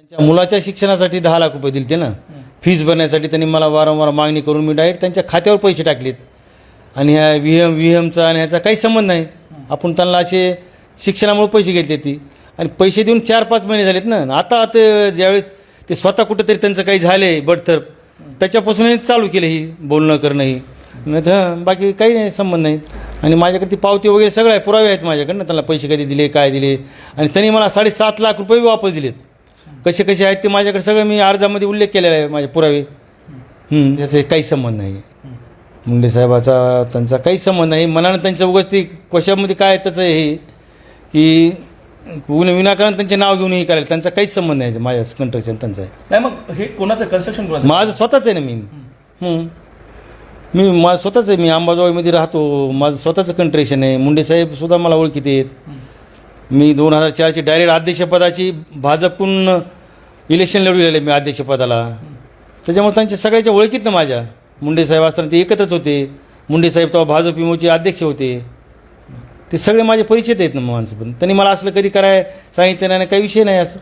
त्यांच्या मुलाच्या शिक्षणासाठी 10 लाख रुपये दिले ते ना, फीस भरण्यासाठी त्यांनी मला वारंवार मागणी करून मी डायरेक्ट त्यांच्या खात्यावर पैसे टाकलेत. आणि ह्या व्हीएमचा आणि ह्याचा काही संबंध नाही. आपण त्यांना असे शिक्षणामुळे पैसे घेतले ती आणि पैसे देऊन 4-5 महिने झालेत ना. आता ते ज्यावेळेस ते स्वतः कुठंतरी त्यांचं काही झालं आहे बडतर्फ, त्याच्यापासून चालू केलं ही बोलणं करणं ही, नाही तर बाकी काही नाही, संबंध नाहीत. आणि माझ्याकडे ती पावती वगैरे सगळं आहे, पुरावे आहेत माझ्याकडनं, त्यांना पैसे कधी दिले काय दिले. आणि त्यांनी मला 7.5 लाख रुपये वापस दिलेत. कसे कसे आहेत ते माझ्याकडे सगळं मी अर्जामध्ये उल्लेख केलेला आहे, माझे पुरावे. त्याचे काही संबंध नाही. मुंडे साहेबाचा त्यांचा काही संबंध नाही. मनानं त्यांच्या उगाच ती कशामध्ये काय त्याचं हे की विनाकारण त्यांचे नाव घेऊन हे करायला, त्यांचा काहीच संबंध नाही. माझ्या कंस्ट्रक्शन त्यांचं आहे. नाही मग हे कोणाचं कन्स्ट्रक्शन कोणाचं? माझं स्वतःच आहे ना. माझं स्वतःच आहे. मी अंबाजोगाईमध्ये राहतो. माझं स्वतःचं कंस्ट्रक्शन आहे. मुंडे साहेब सुद्धा मला ओळखीत आहेत. मी 2004ची डायरेक्ट अध्यक्षपदाची भाजपकडून इलेक्शन लढविलेलं आहे मी अध्यक्षपदाला. त्याच्यामुळे त्यांच्या सगळ्याच्या ओळखीत ना माझ्या. मुंडे साहेब असताना ते एकत्रच होते. मुंडे साहेब तेव्हा भाजप विमोचे अध्यक्ष होते. ते सगळे माझे परिचित आहेत ना माणसं. पण त्यांनी मला असलं कधी कराय सांगितलं नाही, काही विषय नाही असं.